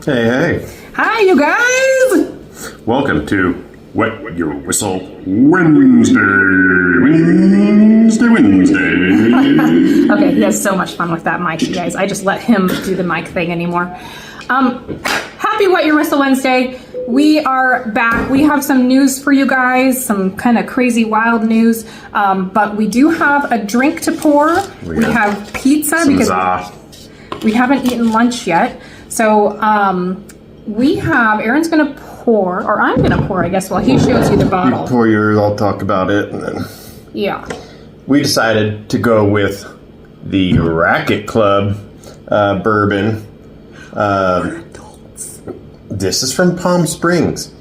Hey, hey. Hi, you guys. Welcome to Wet Your Whistle Wednesday. Okay, he has so much fun with that mic, you guys. I just let him do the mic thing anymore. Happy Wet Your Whistle Wednesday. We are back. We have some news for you guys, some kind of crazy wild news. But we do have a drink to pour. We have pizza because we haven't eaten lunch yet. So we have, Aaron's gonna pour, or I'm gonna pour, I guess, while he shows you the bottle. You pour yours, I'll talk about it. And then yeah. We decided to go with the Raquet Club bourbon. This is from Palm Springs.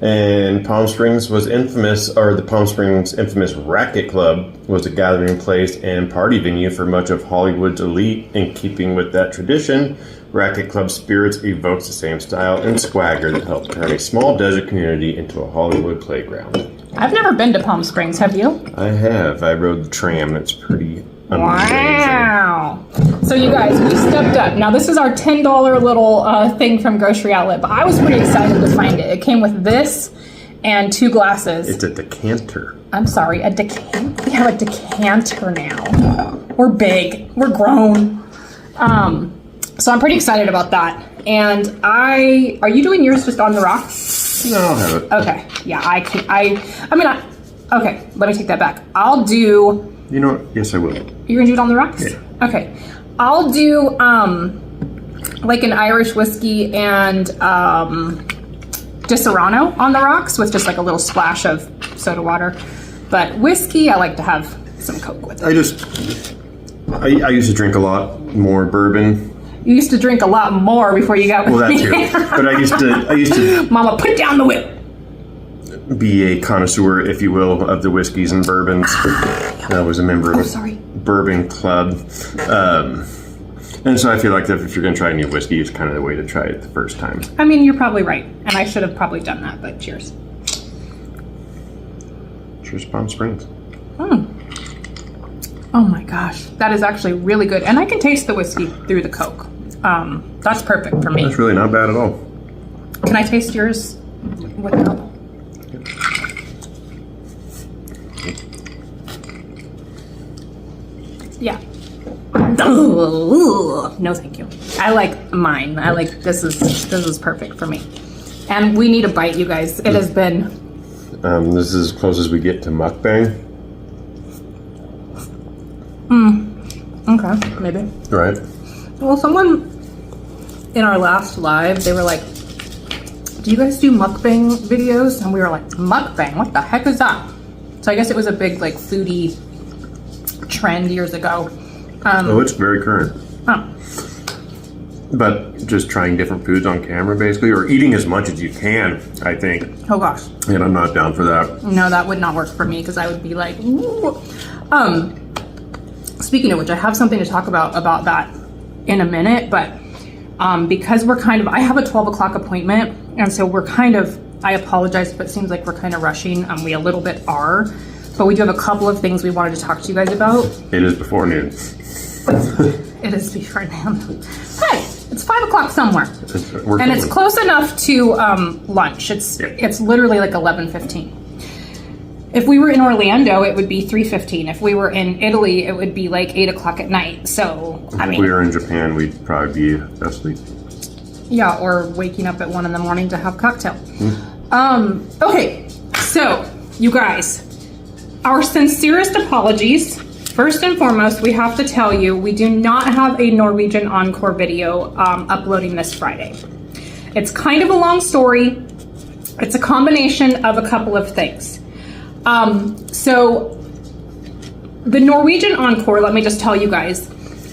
And Palm Springs was infamous, or the Palm Springs infamous Raquet Club was a gathering place and party venue for much of Hollywood's elite. In keeping with that tradition, Raquet Club spirits evokes the same style and swagger that helped turn a small desert community into a Hollywood playground. I've never been to Palm Springs, have you? I have. I rode the tram. It's pretty amazing. Wow. So you guys, we stepped up. Now this is our $10 little thing from Grocery Outlet, but I was pretty excited to find it. It came with this and 2 glasses. It's a decanter. I'm sorry, a decanter. We have a decanter now. We're big. We're grown. So I'm pretty excited about that. And are you doing yours just on the rocks? No, I'll have it. Okay. Yeah, okay, let me take that back. I'll do... You know what? Yes, I will. You're gonna do it on the rocks? Yeah. Okay. I'll do, like an Irish whiskey and, Disaronno on the rocks with just like a little splash of soda water. But whiskey, I like to have some Coke with it. I used to drink a lot more bourbon. You used to drink a lot more before you got with Well, that too. But I used to Mama, put down the whip. Be a connoisseur, if you will, of the whiskeys and bourbons. I was a member of Bourbon Club. And so I feel like that if you're going to try a new whiskey, it's kind of the way to try it the first time. I mean, you're probably right. And I should have probably done that, but cheers. Cheers, Palm Springs. Oh my gosh. That is actually really good. And I can taste the whiskey through the Coke. That's perfect for me. That's really not bad at all. Can I taste yours without? Yeah. No, thank you. I like mine. I like this is perfect for me. And we need a bite, you guys. It has been. This is as close as we get to mukbang. Okay, maybe. Right. Well, someone in our last live, they were like, "Do you guys do mukbang videos?" And we were like, "Mukbang? What the heck is that?" So I guess it was a big like foodie trend years ago. It's very current. Oh. But just trying different foods on camera, basically, or eating as much as you can, I think. Oh gosh. And I'm not down for that. No, that would not work for me because I would be like, ooh. Speaking of which, I have something to talk about that in a minute, but because I have a 12 o'clock appointment, and so I apologize if it seems like we're kind of rushing, we a little bit are, but we do have a couple of things we wanted to talk to you guys about. It is before noon. It is before noon. Hey, it's 5 o'clock somewhere. And it's close enough to lunch. It's literally like 11:15. If we were in Orlando, it would be 3:15. If we were in Italy, it would be like 8 o'clock at night. So, If we were in Japan, we'd probably be asleep. Yeah, or waking up at 1 in the morning to have cocktail. Okay, so you guys, our sincerest apologies. First and foremost, we have to tell you, we do not have a Norwegian Encore video uploading this Friday. It's kind of a long story. It's a combination of a couple of things. So the Norwegian Encore, let me just tell you guys,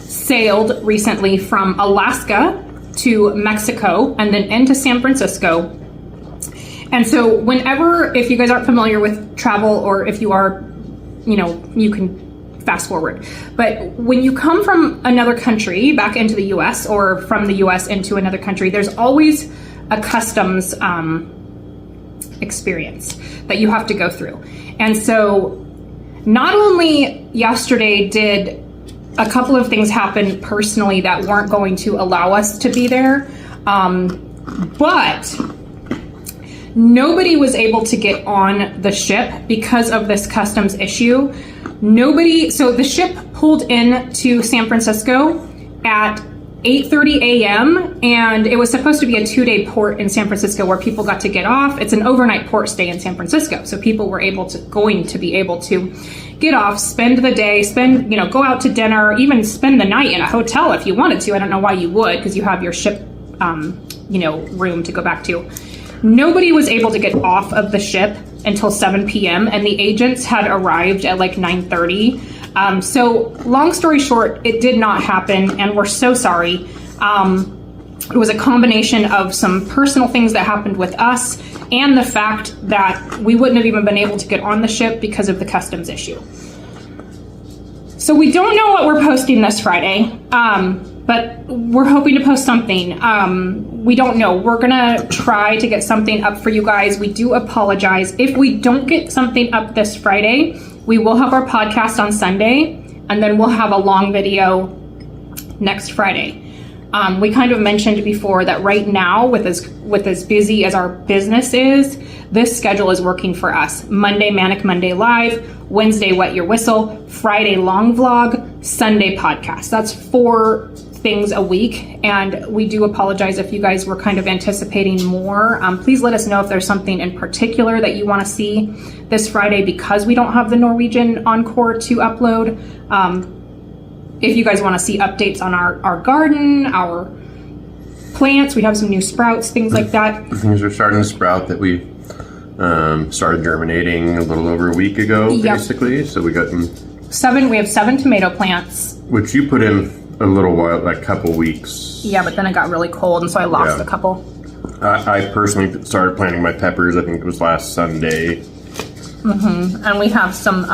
sailed recently from Alaska to Mexico and then into San Francisco. And so if you guys aren't familiar with travel, or if you are, you can fast forward. But when you come from another country back into the US, or from the US into another country, there's always a customs experience that you have to go through. And so not only yesterday did a couple of things happen personally that weren't going to allow us to be there, But nobody was able to get on the ship because of this customs issue. So the ship pulled in to San Francisco at 8:30 a.m. and it was supposed to be a 2-day port in San Francisco where people got to get off. It's an overnight port stay in San Francisco, so people were going to be able to get off, spend the day, go out to dinner, even spend the night in a hotel if you wanted to. I don't know why you would, because you have your ship, room to go back to. Nobody was able to get off of the ship until 7 p.m. and the agents had arrived at like 9:30. So long story short, it did not happen, and we're so sorry. It was a combination of some personal things that happened with us and the fact that we wouldn't have even been able to get on the ship because of the customs issue. So we don't know what we're posting this Friday, but we're hoping to post something. We don't know. We're gonna try to get something up for you guys. We do apologize. If we don't get something up this Friday, we will have our podcast on Sunday, and then we'll have a long video next Friday. We kind of mentioned before that right now, with as busy as our business is, this schedule is working for us. Monday, Manic Monday Live, Wednesday, Wet Your Whistle, Friday, Long Vlog, Sunday, Podcast. That's 4 things a week, and we do apologize if you guys were kind of anticipating more. Please let us know if there's something in particular that you want to see this Friday because we don't have the Norwegian Encore to upload. If you guys want to see updates on our garden, our plants, we have some new sprouts, things like that. Things are starting to sprout that we started germinating a little over a week ago, basically. So we got 7. We have 7 tomato plants, which you put in a little while, like a couple weeks. Yeah, but then it got really cold, and so I lost a couple. I personally started planting my peppers. I think it was last Sunday. And we have some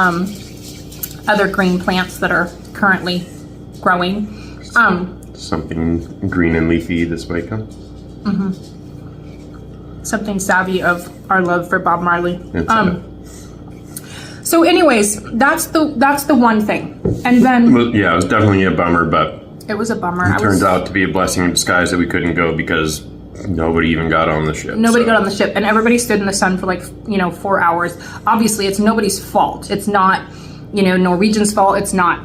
other green plants that are currently growing. Something green and leafy this way come. Something savvy of our love for Bob Marley. So anyways, that's the one thing. And then it was definitely a bummer, but it was a bummer. It turns out to be a blessing in disguise that we couldn't go because nobody even got on the ship. Nobody got on the ship, and everybody stood in the sun for 4 hours. Obviously, it's nobody's fault. It's not, Norwegian's fault. It's not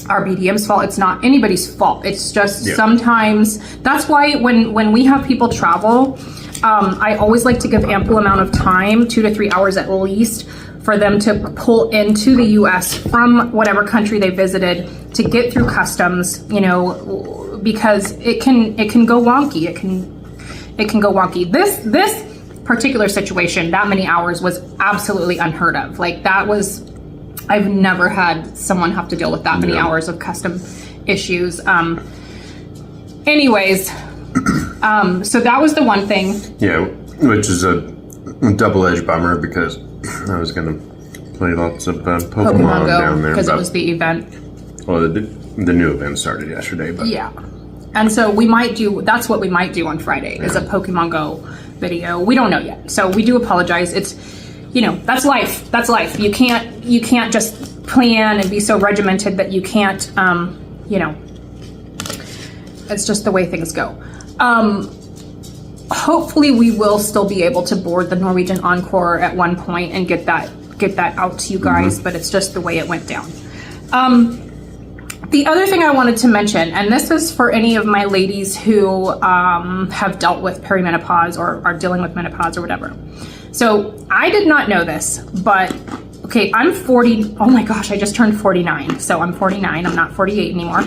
our BDM's fault. It's not anybody's fault. It's just sometimes, that's why when we have people travel, I always like to give ample amount of time, 2 to 3 hours at least, for them to pull into the U.S. from whatever country they visited to get through customs, because it can go wonky. It can go wonky. This particular situation, that many hours, was absolutely unheard of. I've never had someone have to deal with that many hours of custom issues. Anyways, so that was the one thing. Yeah, which is a double-edged bummer because I was going to play lots of Pokemon Go down there. Because it was the event. Well, the new event started yesterday. But yeah. And so that's what we might do on Friday, is a Pokemon Go video. We don't know yet. So we do apologize. It's, that's life. That's life. You can't just plan and be so regimented that you can't, it's just the way things go. Hopefully we will still be able to board the Norwegian Encore at one point and get that out to you guys, but it's just the way it went down. The other thing I wanted to mention, and this is for any of my ladies who have dealt with perimenopause or are dealing with menopause or whatever. So I did not know this, but okay, I'm 40. Oh my gosh, I just turned 49. So I'm 49. I'm not 48 anymore.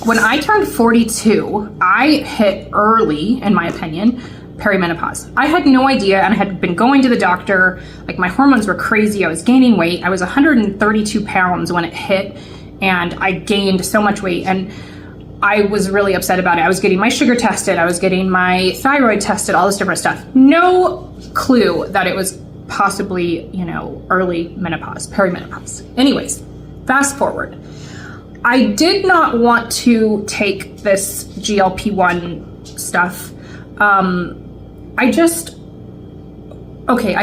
When I turned 42, I hit early, in my opinion, perimenopause. I had no idea, and I had been going to the doctor. My hormones were crazy. I was gaining weight. I was 132 pounds when it hit, and I gained so much weight, and I was really upset about it. I was getting my sugar tested. I was getting my thyroid tested, all this different stuff. No clue that it was possibly, early menopause, perimenopause. Anyways, fast forward. I did not want to take this GLP-1 stuff. I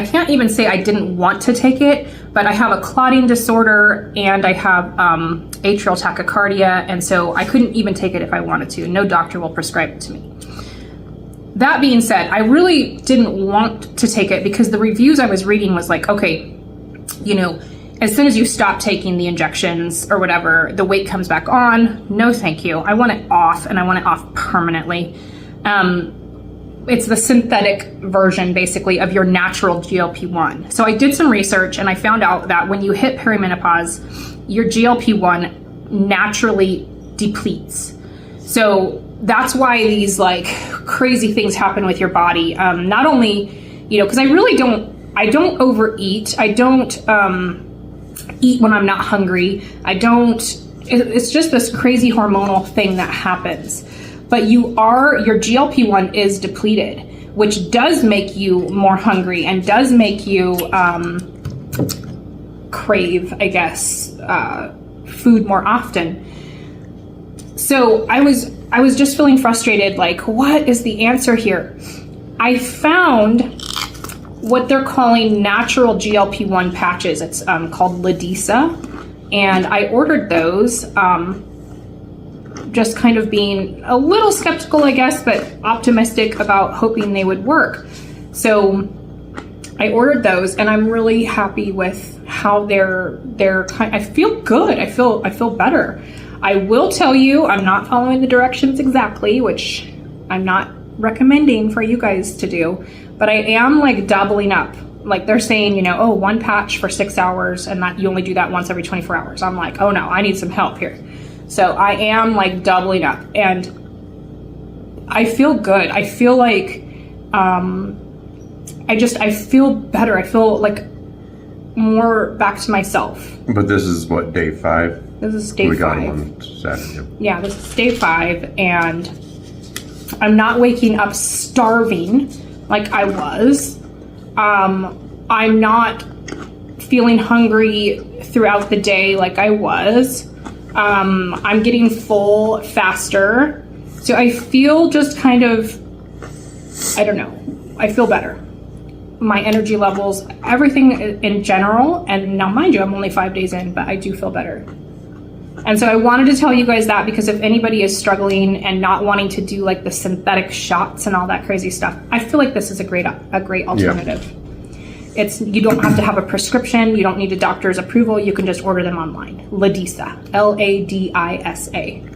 can't even say I didn't want to take it, but I have a clotting disorder and I have atrial tachycardia, and so I couldn't even take it if I wanted to. No doctor will prescribe it to me. that being said, I really didn't want to take it because the reviews I was reading was like, okay, you know, as soon as you stop taking the injections or whatever, the weight comes back on. No, thank you. I want it off, and I want it off permanently. It's the synthetic version, basically, of your natural GLP-1. So I did some research, and I found out that when you hit perimenopause, your GLP-1 naturally depletes. So that's why these like crazy things happen with your body. Not only, you know, because I don't overeat. I don't eat when I'm not hungry. It's just this crazy hormonal thing that happens. But your GLP-1 is depleted, which does make you more hungry and does make you crave, I guess, food more often. So I was just feeling frustrated, like, what is the answer here? I found what they're calling natural GLP-1 patches. It's called ledisa, and I ordered those. Just kind of being a little skeptical, I guess, but optimistic about hoping they would work. So I ordered those, and I'm really happy with how they're kind. I feel good. I feel better. I will tell you, I'm not following the directions exactly, which I'm not recommending for you guys to do, but I am like doubling up. Like they're saying, you know, oh, 1 patch for 6 hours, and that you only do that once every 24 hours. I'm like, oh no, I need some help here. So I am like doubling up, and I feel good. I feel like, I feel better. I feel like more back to myself. But this is what, day 5? This is day 5. We got them on Saturday. Yeah, this is day 5, and I'm not waking up starving like I was. I'm not feeling hungry throughout the day like I was. I'm getting full faster. So I feel just kind of, I don't know, I feel better. My energy levels, everything in general, and now mind you, I'm only 5 days in, but I do feel better. And so I wanted to tell you guys that, because if anybody is struggling and not wanting to do like the synthetic shots and all that crazy stuff, I feel like this is a great alternative. Yeah. You don't have to have a prescription. You don't need a doctor's approval. You can just order them online. Ledisa, Ladisa.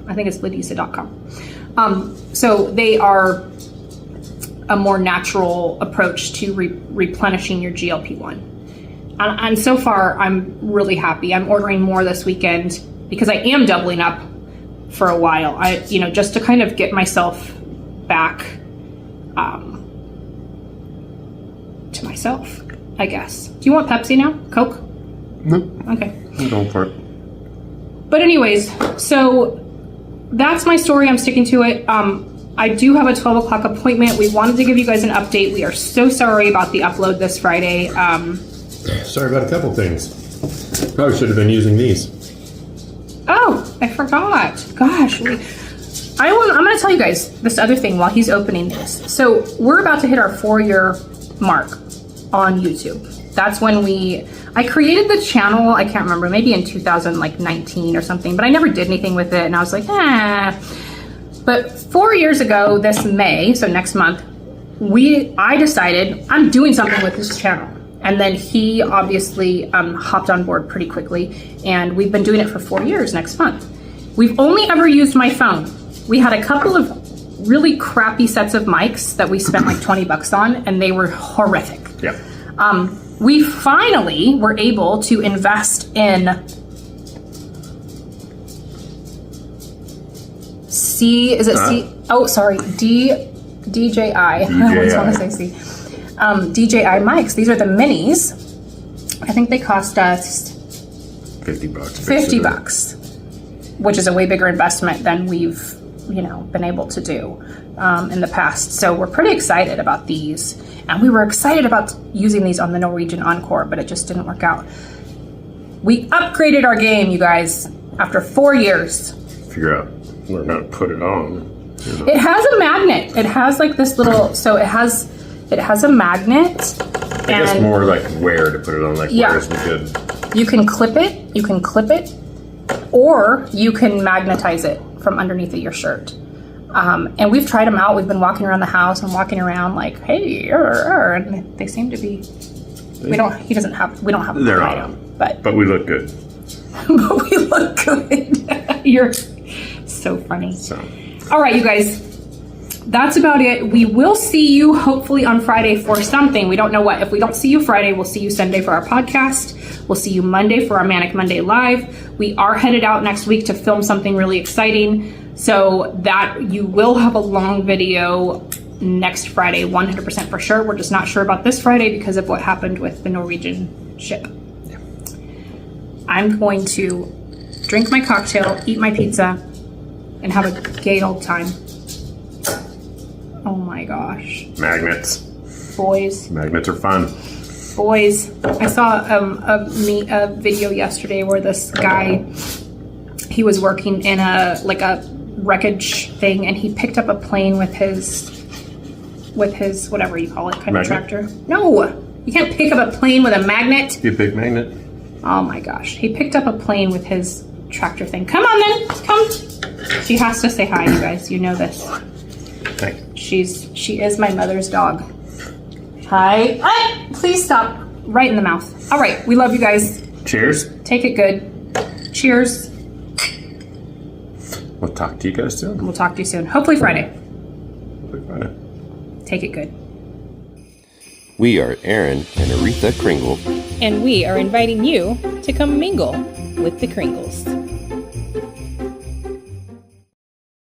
I think it's ledisa.com. So they are a more natural approach to replenishing your GLP-1. And so far, I'm really happy. I'm ordering more this weekend because I am doubling up for a while. Just to kind of get myself back to myself, I guess. Do you want Pepsi now? Coke? No. Okay. I'm going for it. But anyways, so that's my story. I'm sticking to it. I do have a 12 o'clock appointment. We wanted to give you guys an update. We are so sorry about the upload this Friday. Sorry about a couple things. Probably should have been using these. Oh, I forgot. Gosh. I'm going to tell you guys this other thing while he's opening this. So we're about to hit our 4-year mark on YouTube. That's when I created the channel, I can't remember, maybe in 2019 or something, but I never did anything with it, and I was like, But 4 years ago, this May, so next month, I decided I'm doing something with this channel. And then he obviously hopped on board pretty quickly, and we've been doing it for 4 years next month. We've only ever used my phone. We had a couple of really crappy sets of mics that we spent like $20 on, and they were horrific. Yeah. We finally were able to invest in DJI. I always want to say C. DJI mics. These are the minis. I think they cost us $50. $50, which is a way bigger investment than we've, been able to do in the past. So we're pretty excited about these. And we were excited about using these on the Norwegian Encore, but it just didn't work out. We upgraded our game, you guys, after 4 years. Figure out learn how to put it on. It has a magnet. It has like this little, so it has a magnet. I guess more like where to put it on, like where's the good. You can clip it, or you can magnetize it from underneath of your shirt. And we've tried them out. We've been walking around the house and walking around like, hey, and they seem to be. We don't have them. They're right on. now, but we look good. but we look good. You're so funny. So, all right, you guys. That's about it. We will see you hopefully on Friday for something. We don't know what. If we don't see you Friday, we'll see you Sunday for our podcast. We'll see you Monday for our Manic Monday Live. We are headed out next week to film something really exciting. So that you will have a long video next Friday, 100% for sure. We're just not sure about this Friday because of what happened with the Norwegian ship. yeah. I'm going to drink my cocktail, eat my pizza, and have a gay old time. Oh my gosh. Magnets. Boys. Magnets are fun. Boys. I saw a video yesterday where this guy, he was working in a wreckage thing, and he picked up a plane with his whatever you call it, kind of tractor. No, you can't pick up a plane with a magnet. Be a big magnet. Oh my gosh. He picked up a plane with his tractor thing. Come on then. Come. She has to say hi, you guys. You know this. Thanks. She is my mother's dog. Hi. Ah, please stop. Right in the mouth. All right. We love you guys. Cheers. Take it good. Cheers. We'll talk to you guys soon. We'll talk to you soon. Hopefully Friday. Friday. Take it good. We are Aaron and Aretha Kringle. And we are inviting you to come mingle with the Kringles.